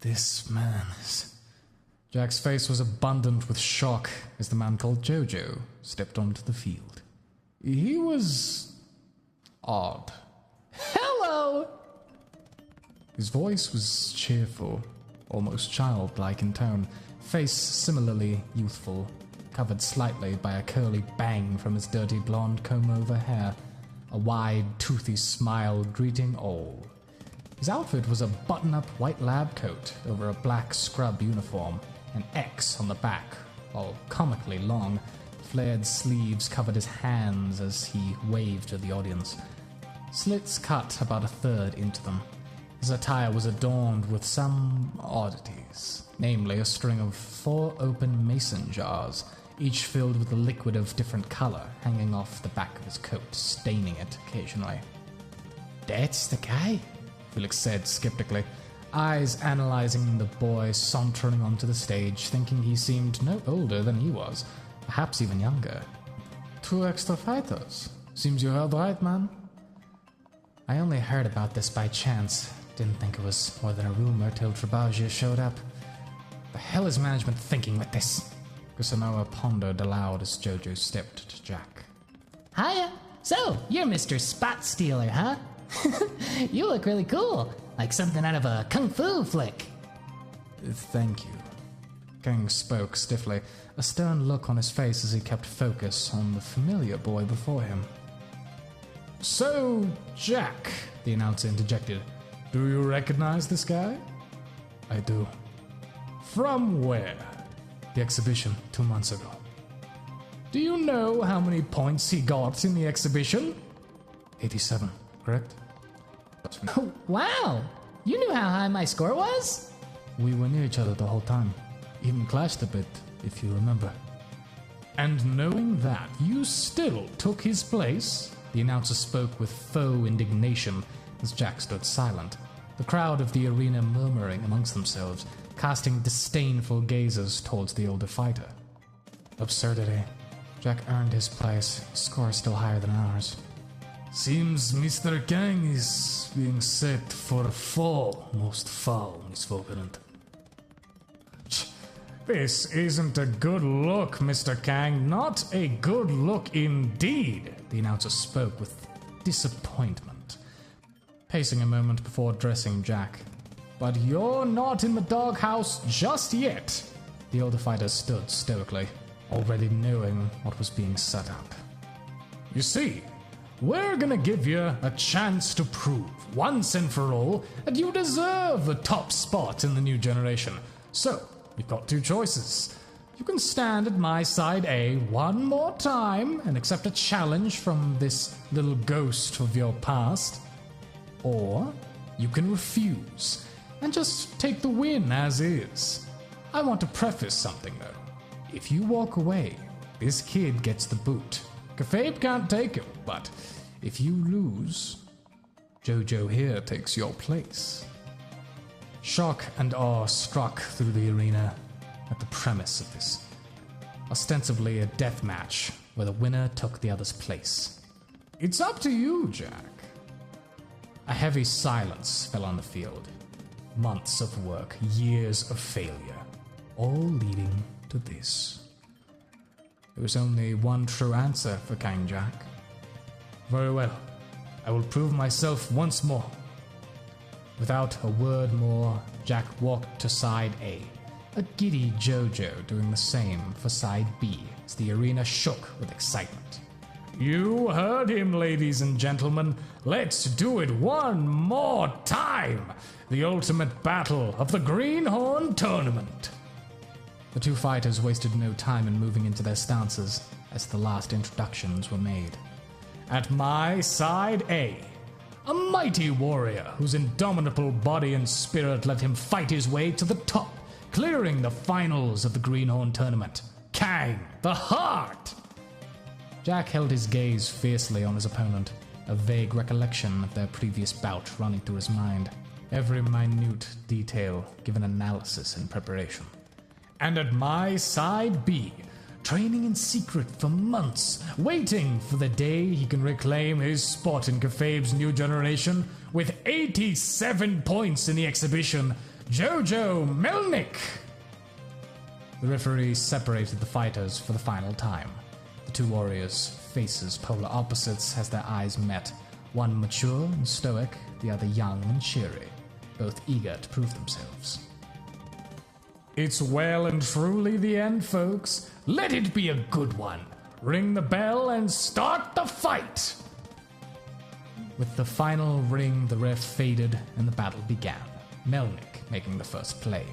This man is... Jack's face was abundant with shock as the man called Jojo stepped onto the field. He was... odd. Hello! His voice was cheerful, almost childlike in tone, face similarly youthful, covered slightly by a curly bang from his dirty blonde comb-over hair, a wide, toothy smile greeting all. His outfit was a button-up white lab coat over a black scrub uniform, an X on the back, all comically long. Flared sleeves covered his hands as he waved to the audience. Slits cut about a third into them. His attire was adorned with some oddities, namely a string of 4 open mason jars, each filled with a liquid of different color hanging off the back of his coat, staining it occasionally. That's the guy? Felix said skeptically, eyes analyzing the boy sauntering onto the stage, thinking he seemed no older than he was, perhaps even younger. 2 extra fighters. Seems you heard right, man. I only heard about this by chance. Didn't think it was more than a rumor till Tribagia showed up. The hell is management thinking with this? Kusunoa pondered aloud as Jojo stepped to Jack. Hiya! So, you're Mr. Spot Stealer, huh? You look really cool, like something out of a kung fu flick. Thank you. Kang spoke stiffly, a stern look on his face as he kept focus on the familiar boy before him. So, Jack, the announcer interjected, do you recognize this guy? I do. From where? The exhibition 2 months ago. Do you know how many points he got in the exhibition? 87, correct? Oh, wow! You knew how high my score was? We were near each other the whole time. Even clashed a bit, if you remember. And knowing that, you still took his place? The announcer spoke with faux indignation as Jack stood silent, the crowd of the arena murmuring amongst themselves, casting disdainful gazes towards the older fighter. Absurdity. Jack earned his place. His score is still higher than ours. Seems Mr. Kang is being set for a fall. Most foul, misfortune. This isn't a good look, Mr. Kang. Not a good look indeed, the announcer spoke with disappointment, pacing a moment before addressing Jack. But you're not in the doghouse just yet. The older fighter stood stoically, already knowing what was being set up. You see, we're gonna give you a chance to prove, once and for all, that you deserve the top spot in the new generation. So, you've got 2 choices. You can stand at my side A one more time and accept a challenge from this little ghost of your past. Or, you can refuse and just take the win as is. I want to preface something though. If you walk away, this kid gets the boot. Kafab can't take him, but if you lose, Jojo here takes your place. Shock and awe struck through the arena at the premise of this. Ostensibly a death match where the winner took the other's place. It's up to you, Jack. A heavy silence fell on the field. Months of work, years of failure, all leading to this. There was only one true answer for Kang Jack. Very well, I will prove myself once more. Without a word more, Jack walked to side A, a giddy Jojo doing the same for side B as the arena shook with excitement. You heard him, ladies and gentlemen. Let's do it one more time. The ultimate battle of the Greenhorn Tournament. The 2 fighters wasted no time in moving into their stances as the last introductions were made. At my side A, a mighty warrior whose indomitable body and spirit let him fight his way to the top, clearing the finals of the Greenhorn Tournament. Kang, the Heart! Jack held his gaze fiercely on his opponent, a vague recollection of their previous bout running through his mind, every minute detail given analysis and preparation. And at my side B, training in secret for months, waiting for the day he can reclaim his spot in Kafab's new generation, with 87 points in the exhibition, Jojo Melnick! The referee separated the fighters for the final time. The two warriors, faces polar opposites as their eyes met, one mature and stoic, the other young and cheery, both eager to prove themselves. It's well and truly the end, folks. Let it be a good one. Ring the bell and start the fight! With the final ring, the ref faded and the battle began, Melnick making the first play.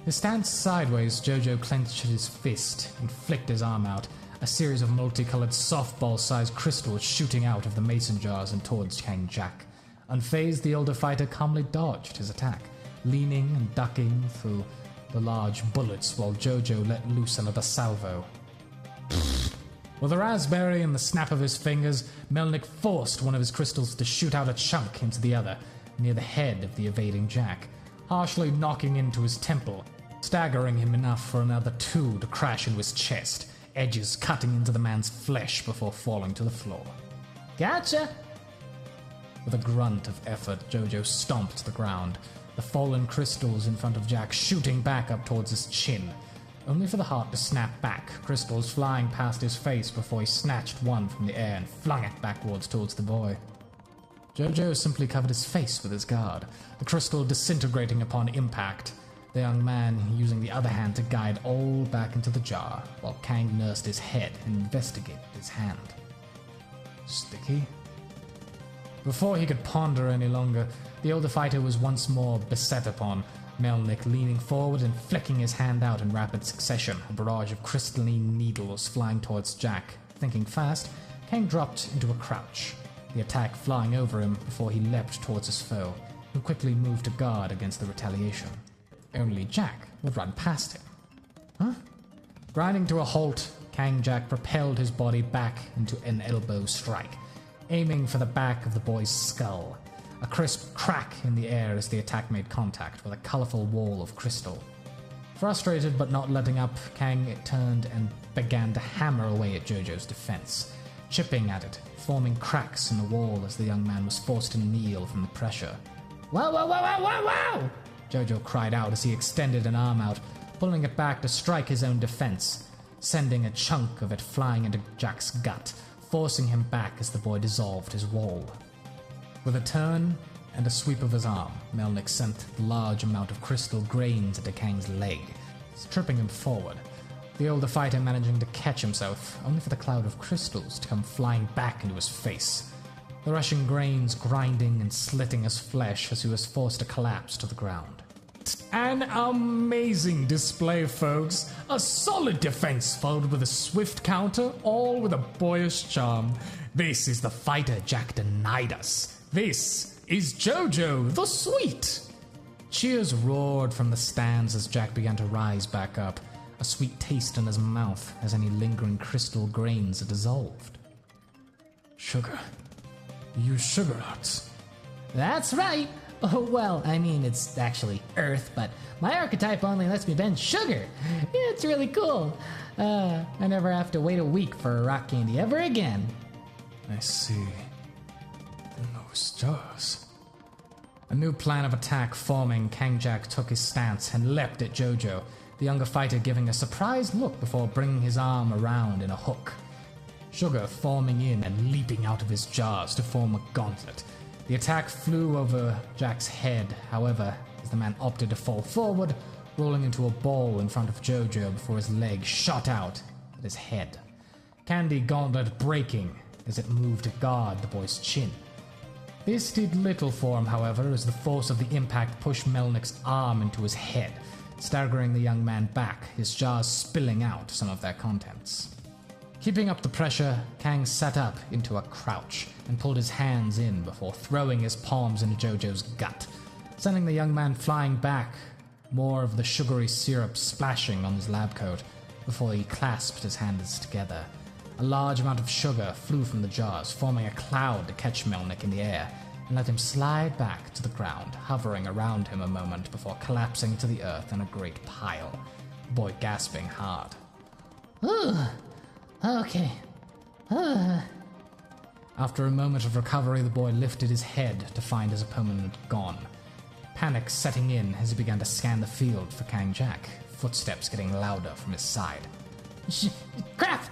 His stance sideways, Jojo clenched his fist and flicked his arm out, a series of multicolored softball-sized crystals shooting out of the mason jars and towards Kang Jack. Unfazed, the older fighter calmly dodged his attack, leaning and ducking through the large bullets while Jojo let loose another salvo. With a raspberry in the snap of his fingers, Melnick forced one of his crystals to shoot out a chunk into the other, near the head of the evading Jack, harshly knocking into his temple, staggering him enough for another two to crash into his chest, edges cutting into the man's flesh before falling to the floor. Gotcha! With a grunt of effort, Jojo stomped to the ground, the fallen crystals in front of Jack shooting back up towards his chin, only for the heart to snap back, crystals flying past his face before he snatched one from the air and flung it backwards towards the boy. Jojo simply covered his face with his guard, the crystal disintegrating upon impact, the young man using the other hand to guide all back into the jar, while Kang nursed his head and investigated his hand. Sticky? Before he could ponder any longer, the older fighter was once more beset upon, Melnick leaning forward and flicking his hand out in rapid succession, a barrage of crystalline needles flying towards Jack. Thinking fast, Kang dropped into a crouch, the attack flying over him before he leapt towards his foe, who quickly moved to guard against the retaliation. Only Jack would run past him. Huh? Grinding to a halt, Kang Jack propelled his body back into an elbow strike, aiming for the back of the boy's skull. A crisp crack in the air as the attack made contact with a colorful wall of crystal. Frustrated but not letting up, Kang turned and began to hammer away at Jojo's defense, chipping at it, forming cracks in the wall as the young man was forced to kneel from the pressure. Whoa, whoa, whoa, whoa, whoa, whoa! Jojo cried out as he extended an arm out, pulling it back to strike his own defense, sending a chunk of it flying into Jack's gut, forcing him back as the boy dissolved his wall. With a turn and a sweep of his arm, Melnick sent the large amount of crystal grains into Kang's leg, tripping him forward, the older fighter managing to catch himself, only for the cloud of crystals to come flying back into his face, the rushing grains grinding and slitting his flesh as he was forced to collapse to the ground. An amazing display, folks. A solid defense followed with a swift counter, all with a boyish charm. This is the fighter Jack denied us. This is Jojo the Sweet! Cheers roared from the stands as Jack began to rise back up, a sweet taste in his mouth as any lingering crystal grains dissolved. Sugar. You use sugar arts. That's right! Oh, well, I mean, it's actually Earth, but my archetype only lets me bend sugar. It's really cool. I never have to wait a week for a rock candy ever again. I see. Those jars. A new plan of attack forming, Kang Jack took his stance and leapt at Jojo, the younger fighter giving a surprised look before bringing his arm around in a hook. Sugar forming in and leaping out of his jars to form a gauntlet. The attack flew over Jack's head, however, as the man opted to fall forward, rolling into a ball in front of Jojo before his leg shot out at his head. Candy gauntlet breaking as it moved to guard the boy's chin. This did little for him, however, as the force of the impact pushed Melnick's arm into his head, staggering the young man back, his jars spilling out some of their contents. Keeping up the pressure, Kang sat up into a crouch and pulled his hands in before throwing his palms into Jojo's gut, sending the young man flying back, more of the sugary syrup splashing on his lab coat before he clasped his hands together. A large amount of sugar flew from the jars, forming a cloud to catch Melnick in the air and let him slide back to the ground, hovering around him a moment before collapsing to the earth in a great pile, the boy gasping hard. Ooh, okay. After a moment of recovery, the boy lifted his head to find his opponent gone. panic setting in as he began to scan the field for Kang Jack, footsteps getting louder from his side. Crap!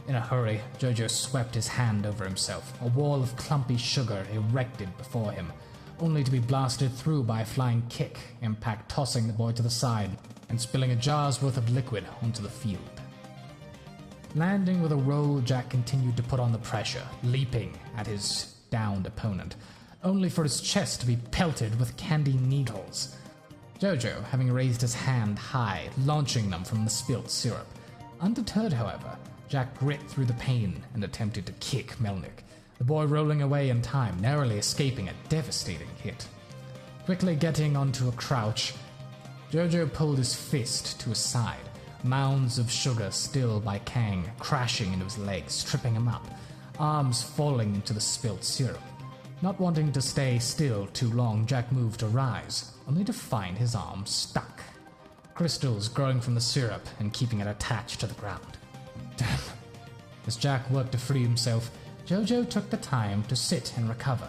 In a hurry, Jojo swept his hand over himself, a wall of clumpy sugar erected before him, only to be blasted through by a flying kick, impact tossing the boy to the side and spilling a jar's worth of liquid onto the field. Landing with a roll, Jack continued to put on the pressure, leaping at his downed opponent, only for his chest to be pelted with candy needles. Jojo, having raised his hand high, launching them from the spilt syrup. Undeterred, however, Jack grit through the pain and attempted to kick Melnick, the boy rolling away in time, narrowly escaping a devastating hit. Quickly getting onto a crouch, Jojo pulled his fist to his side, mounds of sugar still by Kang crashing into his legs, tripping him up, arms falling into the spilt syrup. Not wanting to stay still too long, Jack moved to rise, only to find his arm stuck. Crystals growing from the syrup and keeping it attached to the ground. Damn. As Jack worked to free himself, Jojo took the time to sit and recover,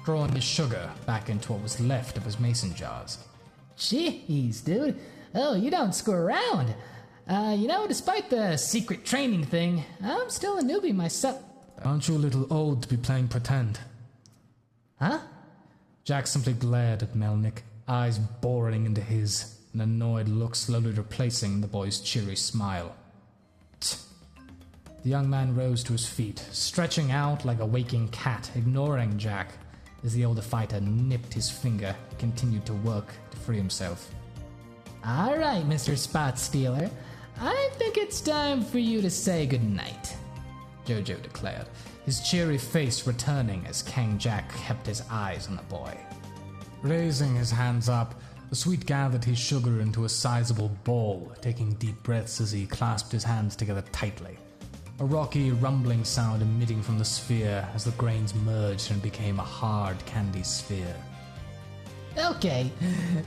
drawing his sugar back into what was left of his mason jars. Jeez, dude. Oh, you don't screw around. Despite the secret training thing, I'm still a newbie myself. Aren't you a little old to be playing pretend? Huh? Jack simply glared at Melnick, eyes boring into his, an annoyed look slowly replacing the boy's cheery smile. Tch. The young man rose to his feet, stretching out like a waking cat, ignoring Jack, as the older fighter nipped his finger and continued to work to free himself. All right, Mr. Spot Stealer. I think it's time for you to say goodnight, Jojo declared, his cheery face returning as Kang Jack kept his eyes on the boy. Raising his hands up, the sweet gathered his sugar into a sizable ball, taking deep breaths as he clasped his hands together tightly. A rocky, rumbling sound emitting from the sphere as the grains merged and became a hard candy sphere. Okay,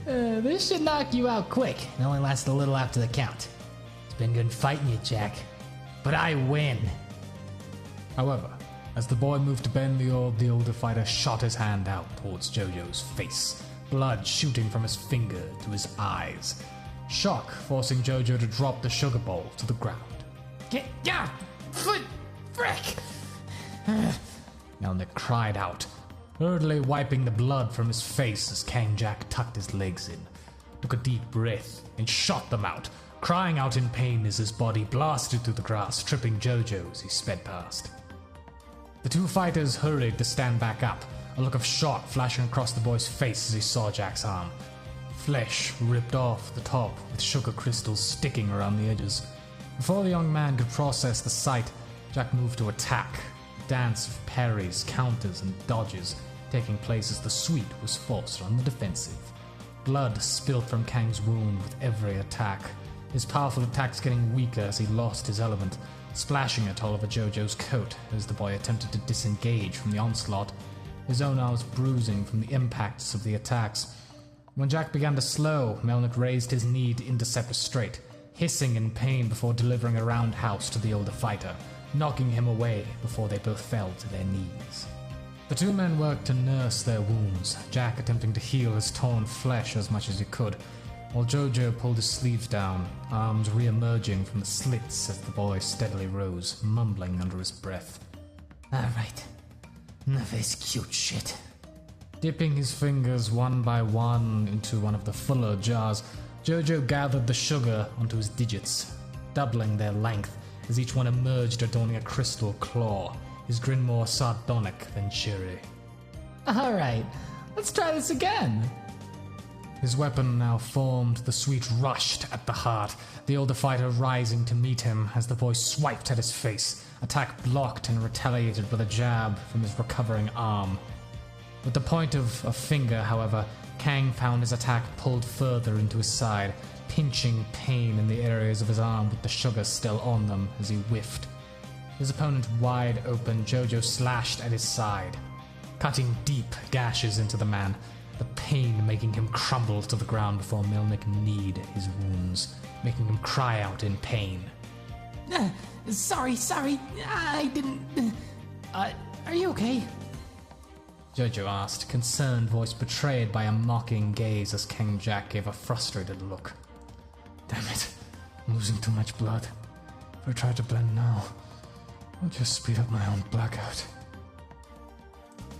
this should knock you out quick. It only lasts a little after the count. It's been good fighting you, Jack, but I win. However, as the boy moved to bend the older fighter shot his hand out towards Jojo's face, blood shooting from his finger to his eyes, shock forcing Jojo to drop the sugar bowl to the ground. Get ya! Foot! Frick! Melnick cried out, hurriedly wiping the blood from his face as Kang Jack tucked his legs in, took a deep breath, and shot them out, crying out in pain as his body blasted through the grass, tripping Jojo as he sped past. The two fighters hurried to stand back up, a look of shock flashing across the boy's face as he saw Jack's arm. Flesh ripped off the top with sugar crystals sticking around the edges. Before the young man could process the sight, Jack moved to attack, a dance of parries, counters, and dodges taking place as the suite was forced on the defensive. Blood spilled from Kang's wound with every attack, his powerful attacks getting weaker as he lost his element, splashing it all over Jojo's coat as the boy attempted to disengage from the onslaught, his own arms bruising from the impacts of the attacks. When Jack began to slow, Melnick raised his knee to intercept a straight, hissing in pain before delivering a roundhouse to the older fighter, knocking him away before they both fell to their knees. The two men worked to nurse their wounds, Jack attempting to heal his torn flesh as much as he could, while Jojo pulled his sleeves down, arms re-emerging from the slits as the boy steadily rose, mumbling under his breath. Alright, enough of this cute shit. Dipping his fingers one by one into one of the fuller jars, Jojo gathered the sugar onto his digits, doubling their length as each one emerged adorning a crystal claw, his grin more sardonic than cheery. Alright, let's try this again. His weapon now formed, the suite rushed at the heart, the older fighter rising to meet him as the boy swiped at his face, attack blocked and retaliated with a jab from his recovering arm. With the point of a finger, however, Kang found his attack pulled further into his side, pinching pain in the areas of his arm with the sugar still on them as he whiffed. His opponent wide open, Jojo slashed at his side, cutting deep gashes into the man, the pain making him crumble to the ground before Melnick kneed his wounds, making him cry out in pain. Sorry, I didn't... are you okay? Jojo asked, concerned voice betrayed by a mocking gaze as King Jack gave a frustrated look. Damn it, I'm losing too much blood. If I try to blend now, I'll just speed up my own blackout.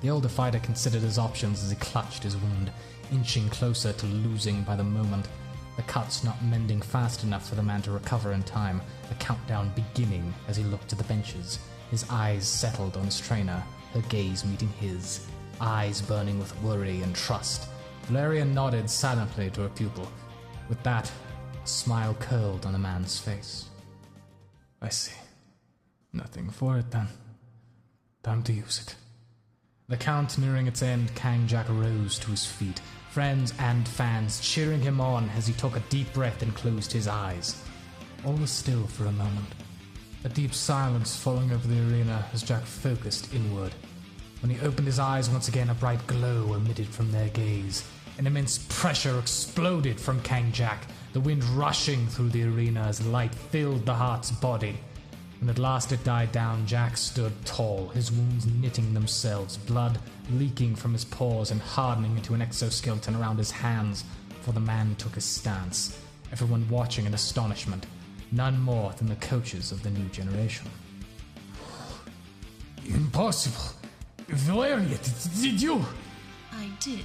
The older fighter considered his options as he clutched his wound, inching closer to losing by the moment. The cuts not mending fast enough for the man to recover in time, the countdown beginning as he looked to the benches. His eyes settled on his trainer, her gaze meeting his, eyes burning with worry and trust. Valeria nodded silently to her pupil. With that, a smile curled on the man's face. I see. Nothing for it then. Time to use it. The count nearing its end, Kang Jack rose to his feet, friends and fans cheering him on as he took a deep breath and closed his eyes. All was still for a moment. A deep silence falling over the arena as Jack focused inward. When he opened his eyes once again, a bright glow emitted from their gaze. An immense pressure exploded from Kang Jack, the wind rushing through the arena as light filled the heart's body. When at last it died down, Jack stood tall, his wounds knitting themselves, blood leaking from his pores and hardening into an exoskeleton around his hands before the man took his stance, everyone watching in astonishment, none more than the coaches of the new generation. Impossible! Valeria, did you? I did.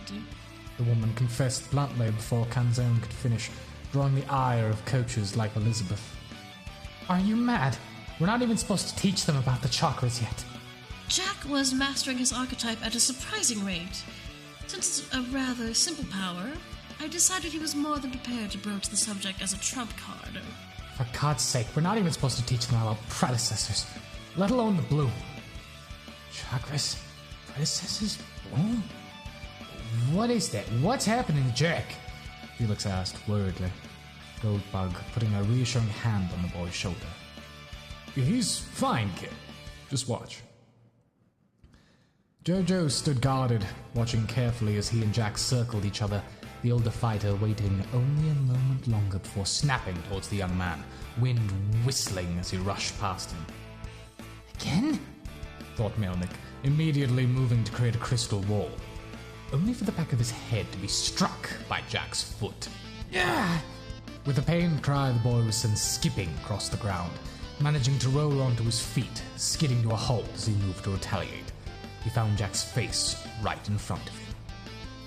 The woman confessed bluntly before Kanzone could finish, drawing the ire of coaches like Elizabeth. Are you mad? We're not even supposed to teach them about the chakras yet. Jack was mastering his archetype at a surprising rate. Since it's a rather simple power, I decided he was more than prepared to broach the subject as a trump card. For God's sake, we're not even supposed to teach them about predecessors, let alone the bloom. Chakras? Predecessors? Bloom? What is that? What's happening to Jack? Felix asked worriedly, Goldbug putting a reassuring hand on the boy's shoulder. He's fine, kid. Just watch. Jojo stood guarded, watching carefully as he and Jack circled each other, the older fighter waiting only a moment longer before snapping towards the young man, wind whistling as he rushed past him. Again? Thought Melnick, immediately moving to create a crystal wall, only for the back of his head to be struck by Jack's foot. Yeah! With a pained cry, the boy was sent skipping across the ground, managing to roll onto his feet, skidding to a halt as he moved to retaliate. He found Jack's face right in front of him.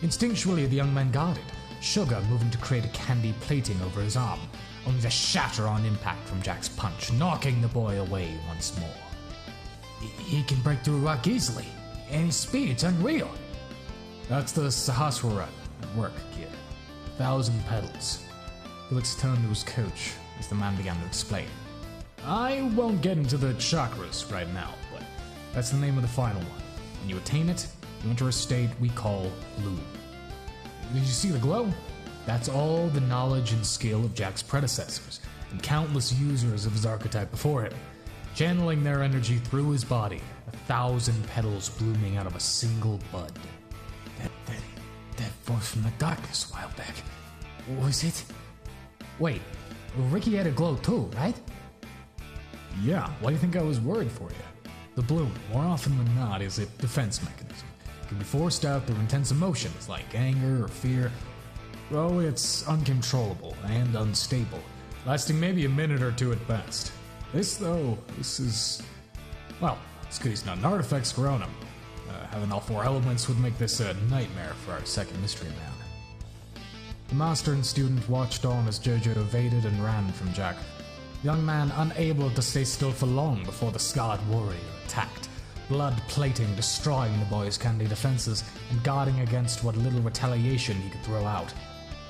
Instinctually, the young man guarded, Sugar moving to create a candy plating over his arm, only to shatter on impact from Jack's punch, knocking the boy away once more. He can break through rock easily, and his speed's unreal. That's the Sahasrara at work, kid. 1,000 petals. Felix turned to his coach as the man began to explain. I won't get into the chakras right now, but that's the name of the final one. When you attain it, you enter a state we call bloom. Did you see the glow? That's all the knowledge and skill of Jack's predecessors, and countless users of his archetype before him, channeling their energy through his body, 1,000 petals blooming out of a single bud. That voice from the darkness a while back. Was it? Wait, Ricky had a glow too, right? Yeah, why do you think I was worried for you? The bloom, more often than not, is a defense mechanism. It can be forced out through intense emotions like anger or fear. Oh, it's uncontrollable and unstable, lasting maybe a minute or two at best. This is... well, it's good he's not an artifact Scrotum. Having all 4 elements would make this a nightmare for our second mystery man. The master and student watched on as Jojo evaded and ran from Jack. The young man unable to stay still for long before the scarred warrior attacked, blood plating, destroying the boy's candy defenses and guarding against what little retaliation he could throw out.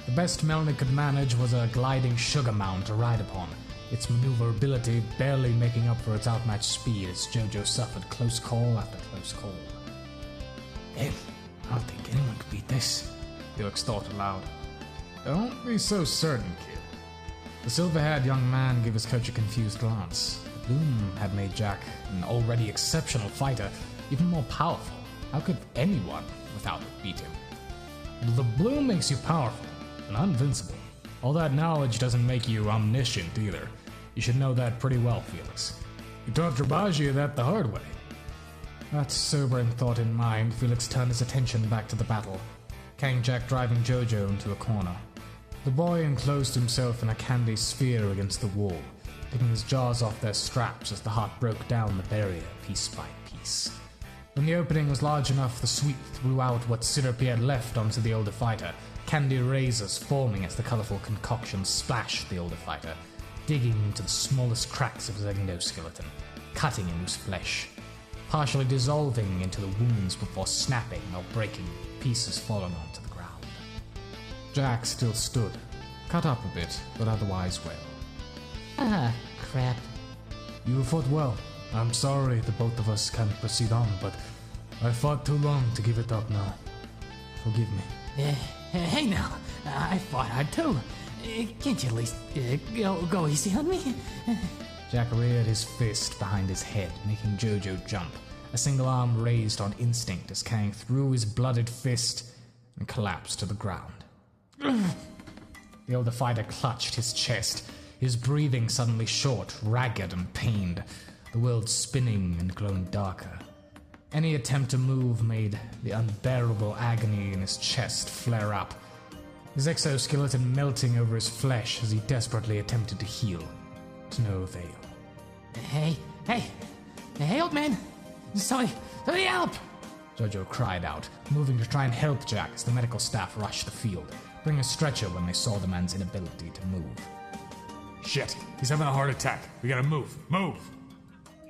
The best Melnick could manage was a gliding sugar mound to ride upon, its maneuverability barely making up for its outmatched speed as Jojo suffered close call after close call. Hey, I don't think anyone could beat this, Felix thought aloud. Don't be so certain, kid. The silver-haired young man gave his coach a confused glance. The bloom had made Jack, an already exceptional fighter, even more powerful. How could anyone without it beat him? The bloom makes you powerful and invincible. All that knowledge doesn't make you omniscient either. You should know that pretty well, Felix. You taught Drabagia that the hard way. That sobering thought in mind, Felix turned his attention back to the battle, Kang Jack driving Jojo into a corner. The boy enclosed himself in a candy sphere against the wall, picking his jaws off their straps as the heart broke down the barrier piece by piece. When the opening was large enough, the sweep threw out what syrup he had left onto the older fighter, candy razors forming as the colorful concoction splashed the older fighter, digging into the smallest cracks of his endoskeleton, cutting into his flesh, partially dissolving into the wounds before snapping or breaking, pieces falling onto the ground. Jack still stood, cut up a bit, but otherwise well. Ah, crap. You fought well. I'm sorry the both of us can't proceed on, but I fought too long to give it up now. Forgive me. Hey now, I fought hard too. Can't you at least go easy on me? Jack reared his fist behind his head, making Jojo jump, a single arm raised on instinct as Kang threw his blooded fist and collapsed to the ground. The older fighter clutched his chest, his breathing suddenly short, ragged and pained, the world spinning and glowing darker. Any attempt to move made the unbearable agony in his chest flare up, his exoskeleton melting over his flesh as he desperately attempted to heal, to no avail. Hey, old man! Somebody help! Jojo cried out, moving to try and help Jack as the medical staff rushed the field, bringing a stretcher when they saw the man's inability to move. Shit, he's having a heart attack. We gotta move. Move!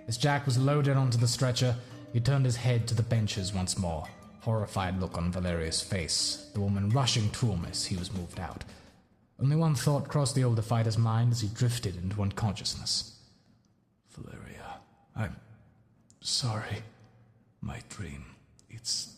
As Jack was loaded onto the stretcher, he turned his head to the benches once more, horrified look on Valeria's face, the woman rushing to him as he was moved out. Only one thought crossed the older fighter's mind as he drifted into unconsciousness. Valeria, I'm sorry. My dream, it's